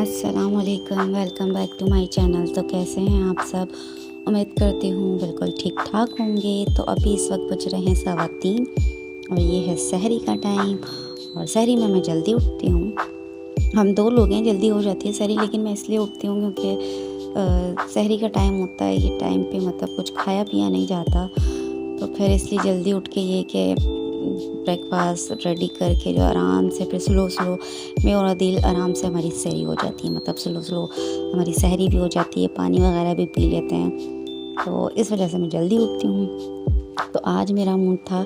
अस्सलामुअलैकुम, welcome back to my channel. तो कैसे हैं आप सब? उम्मीद करती हूँ बिल्कुल ठीक ठाक होंगे। तो अभी इस वक्त बज रहे हैं 3:15 और ये है सहरी का टाइम। और सहरी में मैं जल्दी उठती हूँ। हम 2 लोग हैं, जल्दी हो जाती है सहरी, लेकिन मैं इसलिए उठती हूँ क्योंकि सहरी का टाइम होता है, ये टाइम पे मतलब कुछ खाया पिया नहीं जाता। तो फिर इसलिए जल्दी उठ के ये कि ब्रेकफास्ट रेडी करके जो आराम से फिर स्लो स्लो मैं और अदील आराम से हमारी सहरी हो जाती है, मतलब स्लो स्लो हमारी सहरी भी हो जाती है, पानी वगैरह भी पी लेते हैं। तो इस वजह से मैं जल्दी उठती हूँ। तो आज मेरा मूड था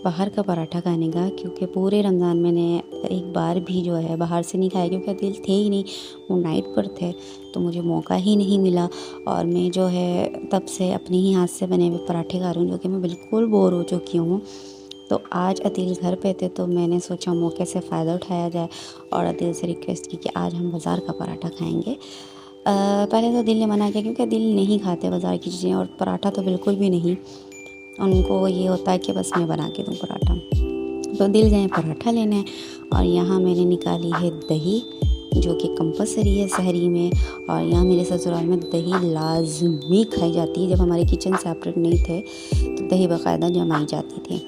बाहर का पराठा खाने का, क्योंकि पूरे रमज़ान मैंने एक बार भी जो है बाहर से नहीं खाया, क्योंकि अदील थे ही नहीं, वो नाइट पर थे, तो मुझे मौका ही नहीं मिला। और मैं जो है तब से अपने ही हाथ से बने हुए पराठे खा रही हूँ, जो कि मैं बिल्कुल बोर हो चुकी हूँ। तो आज अदील घर पे थे, तो मैंने सोचा मौके से फ़ायदा उठाया जाए और अदील से रिक्वेस्ट की कि आज हम बाज़ार का पराठा खाएंगे। पहले तो अदील ने मना किया, क्योंकि अदील नहीं खाते बाज़ार की चीज़ें, और पराठा तो बिल्कुल भी नहीं। उनको ये होता है कि बस मैं बना के दूँ पराठा। तो अदील गए पराठा लेने, और यहाँ मैंने निकाली है दही, जो कि कंपलसरी है सहरी में। और यहाँ मेरे ससुराल में दही लाजमी खाई जाती है। जब हमारे किचन सेपरेट नहीं थे तो दही बाकायदा जमाई जाती थी।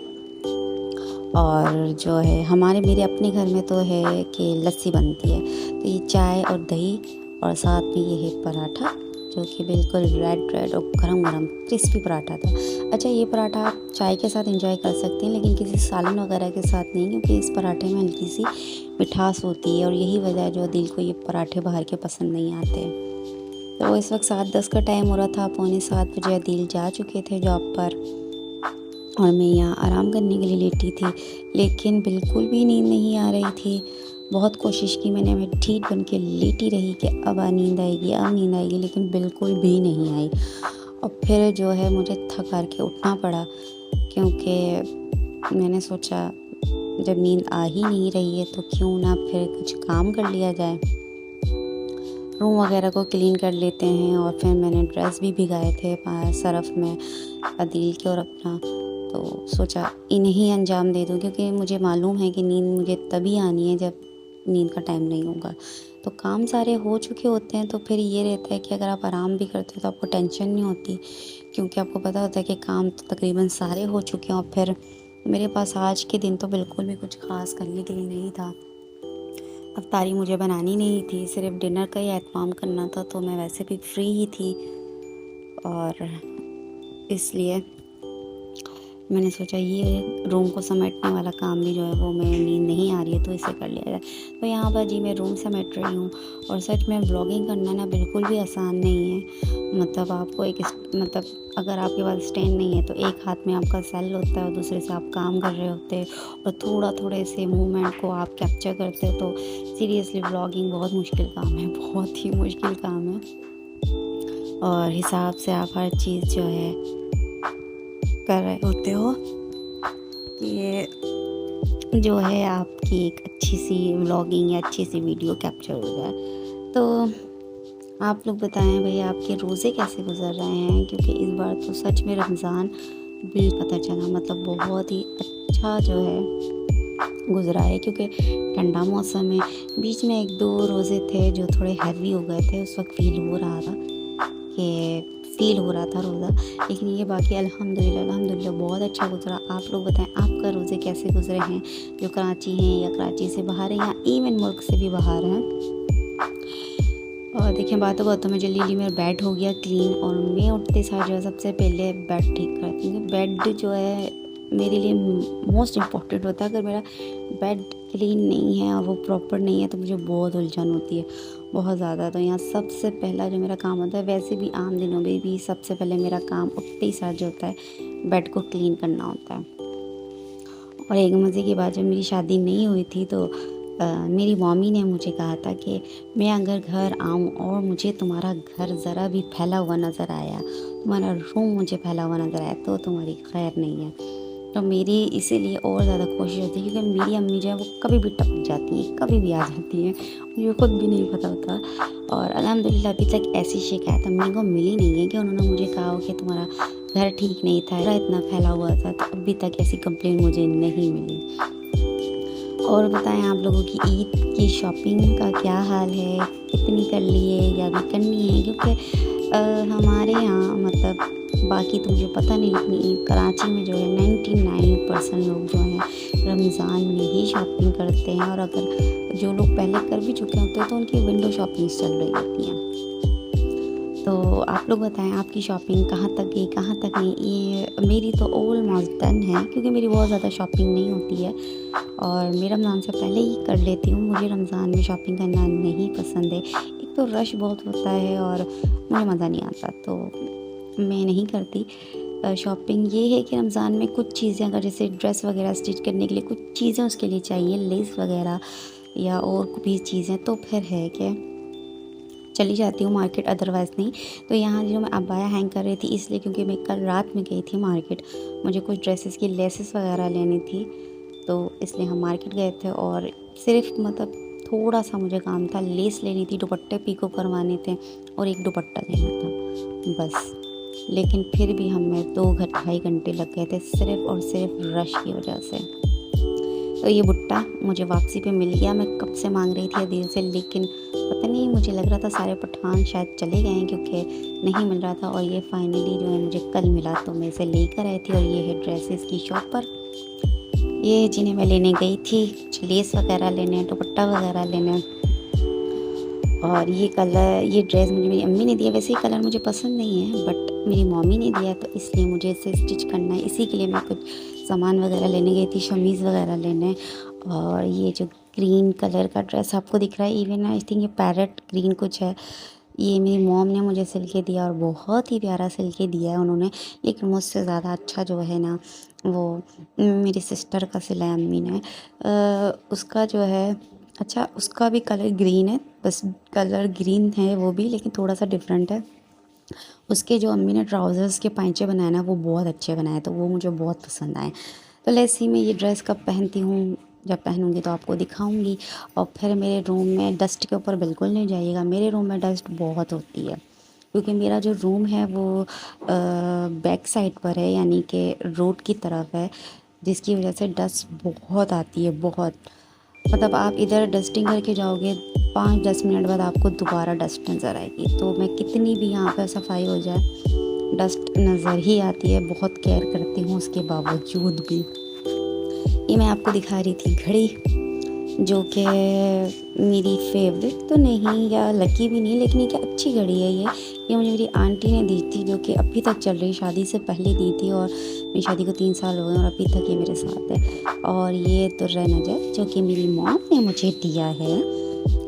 और जो है मेरे अपने घर में तो है कि लस्सी बनती है। तो ये चाय और दही, और साथ में ये है पराठा, जो कि बिल्कुल रेड और गरम गरम क्रिस्पी पराठा था। अच्छा, ये पराठा आप चाय के साथ एंजॉय कर सकते हैं, लेकिन किसी सालन वगैरह के साथ नहीं, क्योंकि इस पराठे में हल्की सी मिठास होती है, और यही वजह है जो दिल को ये पराठे बाहर के पसंद नहीं आते। तो इस वक्त 7:10 का टाइम हो रहा था, 6:45 बजे दिल जा चुके थे जॉब पर, और मैं यहाँ आराम करने के लिए लेटी थी, लेकिन बिल्कुल भी नींद नहीं आ रही थी। बहुत कोशिश की मैंने, मैं ठीक बन के लेटी रही कि अब नींद आएगी, लेकिन बिल्कुल भी नहीं आई। और फिर जो है मुझे थक हार के उठना पड़ा, क्योंकि मैंने सोचा जब नींद आ ही नहीं रही है तो क्यों ना फिर कुछ काम कर लिया जाए, रूम वगैरह को क्लीन कर लेते हैं। और फिर मैंने ड्रेस भी भिगाए थे सरफ़ में, अदील के और अपना, तो सोचा इन्हें अंजाम दे दूँ, क्योंकि मुझे मालूम है कि नींद मुझे तभी आनी है जब नींद का टाइम नहीं होगा। तो काम सारे हो चुके होते हैं, तो फिर ये रहता है कि अगर आप आराम भी करते हो तो आपको टेंशन नहीं होती, क्योंकि आपको पता होता है कि काम तो तकरीबन सारे हो चुके हैं। और फिर मेरे पास आज के दिन तो बिल्कुल भी कुछ ख़ास करने के लिए नहीं था। अफ्तारी मुझे बनानी नहीं थी, सिर्फ डिनर का ही एहतमाम करना था, तो मैं वैसे भी फ्री ही थी, और इसलिए मैंने सोचा ये रूम को समेटने वाला काम भी जो है वो, मैं नींद नहीं आ रही है तो इसे कर लिया जाए। तो यहाँ पर जी मैं रूम समेट रही हूँ। और सच में व्लॉगिंग करना ना बिल्कुल भी आसान नहीं है। मतलब आपको मतलब अगर आपके पास स्टैंड नहीं है तो एक हाथ में आपका सेल होता है और दूसरे से आप काम कर रहे होते हैं, और थोड़े से मूवमेंट को आप कैप्चर करते हो। तो सीरियसली व्लॉगिंग बहुत मुश्किल काम है, बहुत ही मुश्किल काम है। और हिसाब से आप हर चीज़ जो है कर रहे होते हो, ये जो है आपकी एक अच्छी सी व्लॉगिंग या अच्छी सी वीडियो कैप्चर हो जाए। तो आप लोग बताएं भाई, आपके रोज़े कैसे गुजर रहे हैं? क्योंकि इस बार तो सच में रमज़ान भी पता चला, मतलब बहुत ही अच्छा जो है गुजरा है, क्योंकि ठंडा मौसम है। बीच में 1-2 रोज़े थे जो थोड़े हैवी हो गए थे, उस वक्त फील हो रहा था रोज़ा, लेकिन ये बाकी अल्हम्दुलिल्लाह बहुत अच्छा गुजरा। आप लोग बताएं आपका रोज़े कैसे गुजरे हैं, जो कराची हैं या कराची से बाहर हैं या इवन मुल्क से भी बाहर हैं। और देखिए, बातों में जल्दी मेरा बेड हो गया क्लीन, और मैं उठते सार जो है सबसे पहले बेड ठीक करती हूँ। बेड जो है मेरे लिए मोस्ट इम्पॉर्टेंट होता है। अगर मेरा बेड क्लीन नहीं है और वो प्रॉपर नहीं है तो मुझे बहुत उलझन होती है, बहुत ज़्यादा। तो यहाँ सबसे पहला जो मेरा काम होता है, वैसे भी आम दिनों में भी सबसे पहले मेरा काम उठते ही सार जो होता है बेड को क्लीन करना होता है। और एक मज़े की बात, जब मेरी शादी नहीं हुई थी तो मेरी मम्मी ने मुझे कहा था कि मैं अगर घर आऊँ और मुझे तुम्हारा घर ज़रा भी फैला हुआ नज़र आया, तुम्हारा रूम मुझे फैला हुआ नज़र आया, तो तुम्हारी खैर नहीं है। तो मेरी इसीलिए और ज़्यादा कोशिश होती है, क्योंकि मेरी अम्मी जो है वो कभी भी टपक जाती हैं, कभी भी आ जाती हैं, मुझे खुद भी नहीं पता होता। और अल्हम्दुलिल्लाह अभी तक ऐसी शिकायत अम्मी को मिली नहीं है कि उन्होंने मुझे कहा हो कि तुम्हारा घर ठीक नहीं था, इतना फैला हुआ था। तो अभी तक ऐसी कंप्लेन मुझे नहीं मिली। और बताएं आप लोगों की ईद की शॉपिंग का क्या हाल है, कितनी कर ली है या अभी करनी है? क्योंकि हमारे यहाँ मतलब बाकी तो मुझे पता नहीं, लेकिन कराची में जो है 99% लोग जो हैं रमज़ान में ही शॉपिंग करते हैं, और अगर जो लोग पहले कर भी चुके होते हैं तो उनकी विंडो शॉपिंग चल रही होती हैं। तो आप लोग बताएं आपकी शॉपिंग कहाँ तक गई, कहाँ तक नहीं? ये मेरी तो ऑलमोस्ट डन है, क्योंकि मेरी बहुत ज़्यादा शॉपिंग नहीं होती है और मैं रमज़ान से पहले ही कर लेती हूँ। मुझे रमज़ान में शॉपिंग करना नहीं पसंद है, एक तो रश बहुत होता है और मुझे मज़ा नहीं आता, तो मैं नहीं करती शॉपिंग। ये है कि रमज़ान में कुछ चीज़ें, अगर जैसे ड्रेस वगैरह स्टिच करने के लिए कुछ चीज़ें उसके लिए चाहिए, लेस वगैरह या और भी चीज़ें, तो फिर है कि चली जाती हूँ मार्केट, अदरवाइज़ नहीं। तो यहाँ जो मैं अबाया हैंग कर रही थी इसलिए, क्योंकि मैं कल रात में गई थी मार्केट, मुझे कुछ ड्रेसेस की लेसेस वगैरह लेनी थी, तो इसलिए हम मार्केट गए थे और सिर्फ मतलब थोड़ा सा मुझे काम था, लेस लेनी थी, दुपट्टे पीको करवाने थे और एक दुपट्टा लेना था बस। लेकिन फिर भी हमें 2-2.5 घंटे लग गए थे, सिर्फ और सिर्फ रश की वजह से। तो ये भुट्टा मुझे वापसी पे मिल गया, मैं कब से मांग रही थी दिल से, लेकिन पता नहीं, मुझे लग रहा था सारे पठान शायद चले गए हैं क्योंकि नहीं मिल रहा था, और ये फाइनली जो है मुझे कल मिला, तो मैं इसे लेकर आई थी। और ये है ड्रेसेस की शॉप पर, ये जिन्हें मैं लेने गई थी, लेस वगैरह लेने, दुपट्टा वगैरह लेने। और ये कलर, ये ड्रेस मुझे मेरी अम्मी ने दिया, वैसे ही कलर मुझे पसंद नहीं है बट मेरी मम्मी ने दिया, तो इसलिए मुझे इसे स्टिच करना है। इसी के लिए मैं कुछ सामान वगैरह लेने गई थी, शमीज़ वगैरह लेने। और ये जो ग्रीन कलर का ड्रेस आपको दिख रहा है, इवन आई थिंक ये पैरेट ग्रीन कुछ है, ये मेरी मॉम ने मुझे सिल के दिया और बहुत ही प्यारा सिल के दिया है उन्होंने। लेकिन मुझसे ज़्यादा अच्छा जो है ना, वो मेरी सिस्टर का सिला है अम्मी ने। उसका जो है, अच्छा उसका भी कलर ग्रीन है, बस कलर ग्रीन है वो भी, लेकिन थोड़ा सा डिफरेंट है। उसके जो अम्मी ने ट्राउज़र्स के पैंचे बनाए ना, वो बहुत अच्छे बनाए, तो वो मुझे बहुत पसंद आए। तो लेट्स मैं ये ड्रेस कब पहनती हूँ, जब पहनूँगी तो आपको दिखाऊँगी। और फिर मेरे रूम में डस्ट के ऊपर बिल्कुल नहीं जाइएगा, मेरे रूम में डस्ट बहुत होती है, क्योंकि मेरा जो रूम है वो बैक साइड पर है, यानी कि रोड की तरफ है, जिसकी वजह से डस्ट बहुत आती है, बहुत। मतलब आप इधर डस्टिंग करके जाओगे, 5-10 मिनट बाद आपको दोबारा डस्ट नज़र आएगी। तो मैं कितनी भी यहाँ पर सफाई हो जाए, डस्ट नज़र ही आती है, बहुत केयर करती हूँ उसके बावजूद भी। ये मैं आपको दिखा रही थी घड़ी, जो कि मेरी फेवरेट तो नहीं या लकी भी नहीं, लेकिन ये अच्छी घड़ी है। ये मुझे मेरी आंटी ने दी थी, जो कि अभी तक चल रही, शादी से पहले दी थी, और मेरी शादी को 3 साल हो गए और अभी तक ये मेरे साथ है। और ये दुर्रा नजर, जो कि मेरी मॉम ने मुझे दिया है।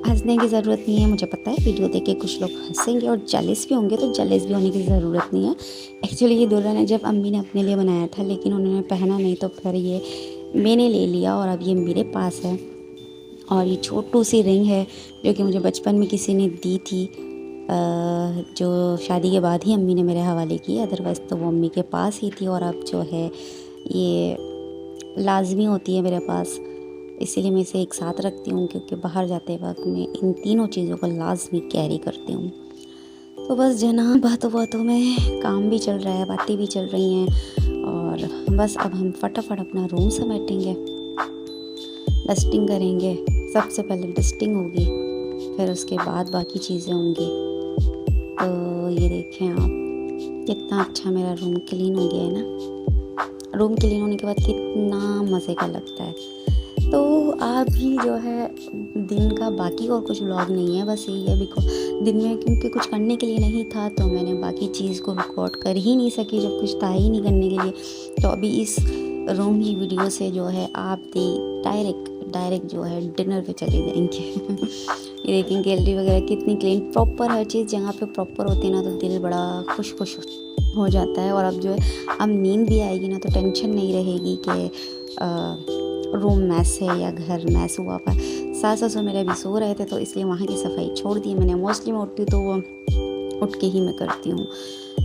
हंसने की ज़रूरत नहीं है, मुझे पता है वीडियो देख के कुछ लोग हंसेंगे और जेलस भी होंगे, तो जेलस भी होने की ज़रूरत नहीं है। एक्चुअली ये दुर्रा नजर अम्मी ने अपने लिए बनाया था, लेकिन उन्होंने पहना नहीं, तो फिर ये मैंने ले लिया और अब ये मेरे पास है। और ये छोटू सी रिंग है, जो कि मुझे बचपन में किसी ने दी थी, जो शादी के बाद ही अम्मी ने मेरे हवाले की, अदरवाइज़ तो वो अम्मी के पास ही थी। और अब जो है ये लाजमी होती है मेरे पास, इसीलिए मैं इसे एक साथ रखती हूँ, क्योंकि बाहर जाते वक्त मैं इन तीनों चीज़ों को लाजमी कैरी करती हूँ। तो बस जना बातों बातों में काम भी चल रहा है, बातें भी चल रही हैं, और बस अब हम फटाफट अपना रूम समेटेंगे, डस्टिंग करेंगे। सबसे पहले डस्टिंग होगी, फिर उसके बाद बाकी चीज़ें होंगी। तो ये देखें आप, कितना अच्छा मेरा रूम क्लीन हो गया है ना। रूम क्लीन होने के बाद कितना मज़े का लगता है। तो आप भी जो है, दिन का बाकी और कुछ व्लॉग नहीं है, बस यही है, बिकॉज दिन में क्योंकि कुछ करने के लिए नहीं था, तो मैंने बाकी चीज़ को रिकॉर्ड कर ही नहीं सकी, जब कुछ था ही नहीं करने के लिए। तो अभी इस रूम की वीडियो से जो है आप डायरेक्ट जो है डिनर पे चले जाएंगे। ये देखेंगे गैलरी वगैरह कितनी क्लीन, प्रॉपर हर चीज़ जहाँ पे प्रॉपर होती है ना, तो दिल बड़ा खुश हो जाता है। और अब जो है, अब नींद भी आएगी ना, तो टेंशन नहीं रहेगी कि रूम मैस है या घर मैस हुआ पर। सास ससुर मेरे अभी सो रहे थे, तो इसलिए वहाँ की सफाई छोड़ दी मैंने। मोस्टली मैं उठती तो वो उठ के ही मैं करती हूँ।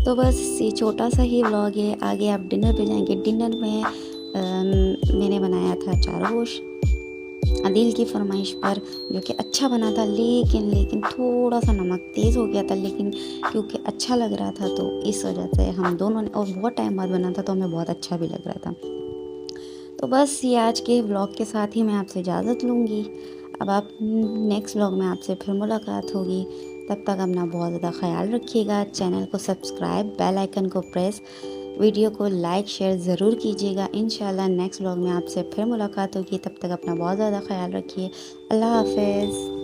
तो बस ये छोटा सा ही व्लॉग है, आगे आप डिनर पे जाएंगे। डिनर में मैंने बनाया था चारों गोश्त अदील की फरमाइश पर, जो कि अच्छा बना था, लेकिन थोड़ा सा नमक तेज़ हो गया था, लेकिन क्योंकि अच्छा लग रहा था तो इस वजह से हम दोनों ने, और बहुत टाइम बाद बना था तो हमें बहुत अच्छा भी लग रहा था। तो बस ये आज के व्लॉग के साथ ही मैं आपसे इजाज़त लूँगी। अब आप नेक्स्ट व्लॉग में आपसे फिर मुलाकात होगी। तब तक अपना बहुत ज़्यादा ख़्याल रखिएगा। चैनल को सब्सक्राइब, बेल आइकन को प्रेस, वीडियो को लाइक शेयर ज़रूर कीजिएगा। इंशाल्लाह नेक्स्ट व्लॉग में आपसे फिर मुलाकात होगी। तब तक अपना बहुत ज़्यादा ख़्याल रखिए। अल्लाह हाफ़िज़।